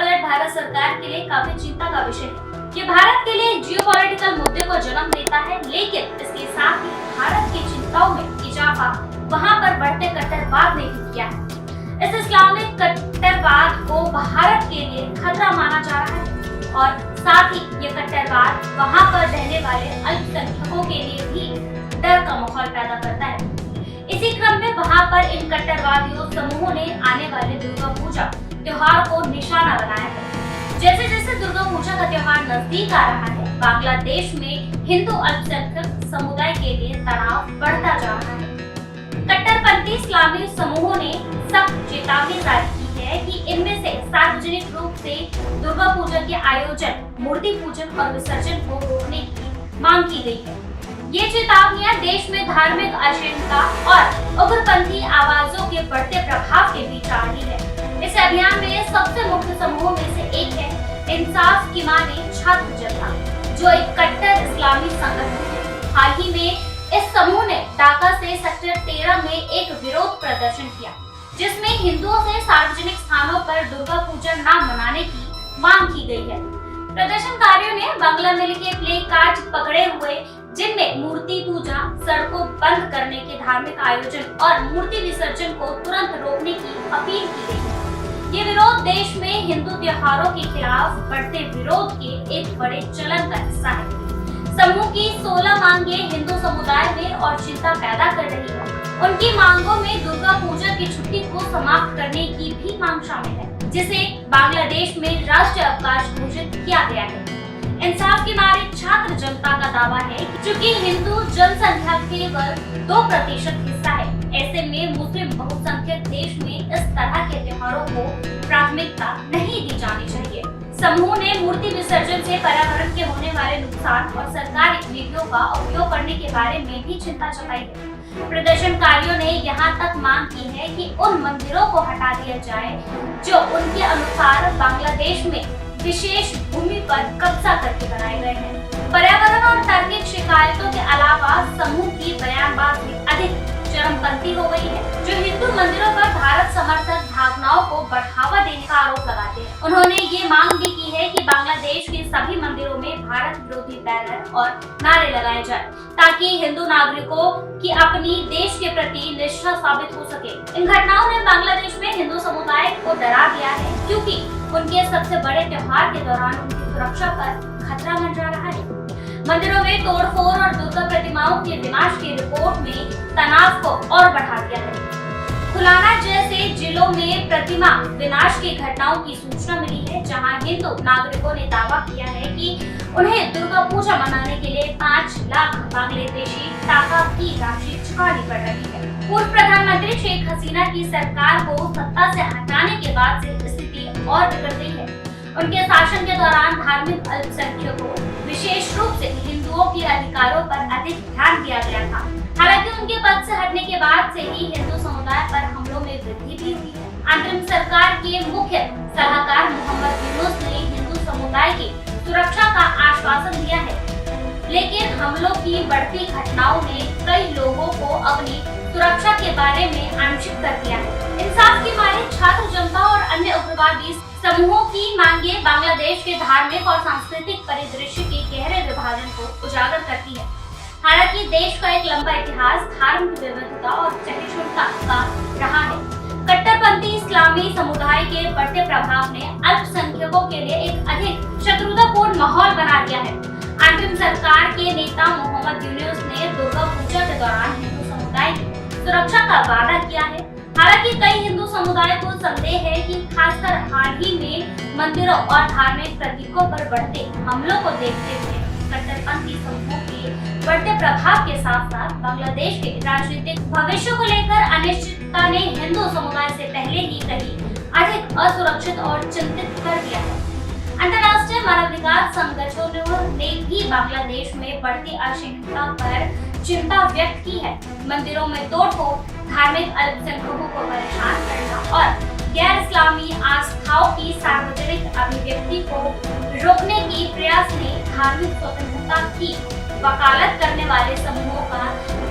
पलट भारत सरकार के लिए काफी चिंता का विषय है। ये भारत के लिए जियोपॉलिटिकल मुद्दे को जन्म देता है, लेकिन इसके साथ ही भारत की चिंताओं में इजाफा वहाँ पर बढ़ते कट्टरवाद ने भी किया है। इस इस्लामिक कट्टरवाद को भारत के लिए खतरा माना जा रहा है और साथ ही ये कट्टरवाद वहाँ पर रहने वाले अल्पसंख्यकों के लिए भी डर का माहौल पैदा करता है। इसी क्रम में वहाँ पर इन कट्टरवादियों समूहों ने आने वाले दुर्गा पूजा त्योहार को निशाना बनाया है। जैसे जैसे दुर्गा पूजा का त्योहार नजदीक आ रहा है, बांग्लादेश में हिंदू अल्पसंख्यक समुदाय के लिए तनाव बढ़ता जा रहा है। कट्टरपंथी इस्लामी समूहों ने सख्त चेतावनी जारी की है कि इनमें से सार्वजनिक रूप से दुर्गा पूजा के आयोजन, मूर्ति पूजन और विसर्जन को रोकने की मांग की गई है। ये चेतावनियां देश में धार्मिक अशुद्धता और उग्रपंथी आवाजों के बढ़ते प्रभाव के बीच आ रही है। इस अभियान में सबसे मुख्य समूहों में से एक है इंसाफ की माने छात्र जनता, जो एक कट्टर इस्लामी संगठन है। हाल ही में इस समूह ने ढाका से सेक्टर 13 में एक विरोध प्रदर्शन किया, जिसमें हिंदुओं से सार्वजनिक स्थानों पर दुर्गा पूजा न मनाने की मांग की गई है। प्रदर्शनकारियों ने बांग्ला मिल के प्ले कार्ड पकड़े हुए, जिनमें मूर्ति पूजा, सड़कों बंद करने के धार्मिक आयोजन और मूर्ति विसर्जन को तुरंत रोकने की अपील की गई है। ये विरोध देश में हिंदू त्योहारों के खिलाफ बढ़ते विरोध के एक बड़े चलन का हिस्सा है। समूह की 16 मांगे हिंदू समुदाय में और चिंता पैदा कर रही है। उनकी मांगों में दुर्गा पूजा की छुट्टी को समाप्त करने की भी मांग शामिल है, जिसे बांग्लादेश में राष्ट्रीय अवकाश घोषित किया गया है। इंसाफ की मारे छात्र जनता का दावा है कि चूंकि हिंदू जनसंख्या केवल 2% हिस्सा है, ऐसे में मुस्लिम बहुसंख्यक देश में इस तरह के त्योहारों को प्राथमिकता नहीं दी जानी चाहिए। समूह ने मूर्ति विसर्जन से पर्यावरण के होने वाले नुकसान और सरकारी नीतियों का उपयोग करने के बारे में भी चिंता जताई है। प्रदर्शनकारियों ने यहाँ तक मांग की है कि उन मंदिरों को हटा दिया जाए जो उनके अनुसार बांग्लादेश में विशेष भूमि पर कब्जा करके बनाए गए हैं। पर्यावरण और तार्किक शिकायतों के अलावा समूह की बयानबाजी अधिक चरमपंथी हो गई है, जो हिंदू मंदिरों पर भारत समर्थक भावनाओं को बढ़ावा देने का आरोप लगाते हैं। उन्होंने ये मांग भी की है कि बांग्लादेश के सभी मंदिरों में भारत विरोधी बैनर और नारे लगाए जाए, ताकि हिंदू नागरिकों की अपनी देश के प्रति निष्ठा साबित हो सके। इन घटनाओं ने बांग्लादेश में हिंदू समुदाय को डरा दिया है, क्योंकि उनके सबसे बड़े त्योहार के दौरान उनकी सुरक्षा पर खतरा मंडरा रहा है। मंदिरों में तोड़फोड़ और दुर्गा प्रतिमाओं के विनाश की रिपोर्ट में तनाव को और बढ़ा दिया है। खुलाना जैसे जिलों में प्रतिमा विनाश की घटनाओं की सूचना मिली है, जहां हिंदू नागरिकों ने दावा किया है कि उन्हें दुर्गा पूजा मनाने के लिए 5 लाख बांग्लादेशी टाका की राशि चुकानी पड़ रही है। पूर्व प्रधानमंत्री शेख हसीना की सरकार को सत्ता से हटाने के बाद से स्थिति और बिगड़ गई है। उनके शासन के दौरान धार्मिक अल्पसंख्यकों, विशेष रूप से हिंदुओं के अधिकारों पर अधिक ध्यान दिया गया था। हालांकि उनके पद से हटने के बाद से ही हिंदू समुदाय पर हमलों में वृद्धि भी हुई है। अंतरिम सरकार के मुख्य सलाहकार मोहम्मद यूनुस ने हिंदू समुदाय की सुरक्षा का आश्वासन दिया है, लेकिन हमलों की बढ़ती घटनाओं ने कई लोगों को अपनी सुरक्षा के बारे में आंशिक कर दिया है। इंसाफ की मारे छात्र जनता और अन्य उग्रवादी समूहों की मांगे बांग्लादेश के धार्मिक और सांस्कृतिक परिदृश्य के गहरे विभाजन को उजागर करती है। हालांकि देश का एक लंबा इतिहास धार्मिक विविधता और सहिष्णुता का रहा है। कट्टरपंथी इस्लामी समुदाय के बढ़ते प्रभाव ने अल्पसंख्यकों के लिए एक अधिक शत्रुतापूर्ण माहौल बना दिया है। अंतरिम सरकार के नेता मोहम्मद यूनुस ने दुर्गा पूजा के दौरान हिंदू समुदाय की सुरक्षा का वादा किया है। हालांकि कई हिंदू समुदाय को संदेह है कि खासकर हाल ही में मंदिरों और धार्मिक प्रतीकों पर बढ़ते हमलों को देखते हुए कट्टरपंथी समूहों के बढ़ते प्रभाव के साथ साथ बांग्लादेश के राजनीतिक भविष्य को लेकर अनिश्चितता ने हिंदू समुदाय से पहले ही कहीं अधिक असुरक्षित और चिंतित कर दिया है। अंतर्राष्ट्रीय मानवाधिकार संगठनों ने भी बांग्लादेश में बढ़ती असहिष्णुता पर चिंता व्यक्त की है। मंदिरों में तोड़फोड़, धार्मिक अल्पसंख्यकों को परेशान करना और गैर इस्लामी आस्थाओं की सार्वजनिक अभिव्यक्ति को रोकने की प्रयास ने धार्मिक स्वतंत्रता की वकालत करने वाले समूहों का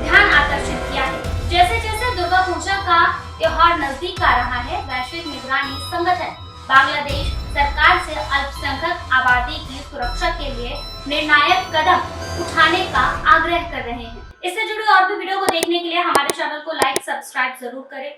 ध्यान आकर्षित किया है। जैसे जैसे दुर्गा पूजा का त्योहार नजदीक आ रहा है, वैश्विक निगरानी संगठन बांग्लादेश सरकार से अल्पसंख्यक आबादी की सुरक्षा के लिए निर्णायक कदम उठाने का आग्रह कर रहे हैं। इससे जुड़ी और भी वीडियो को देखने के लिए हमारे चैनल को लाइक सब्सक्राइब जरूर करें।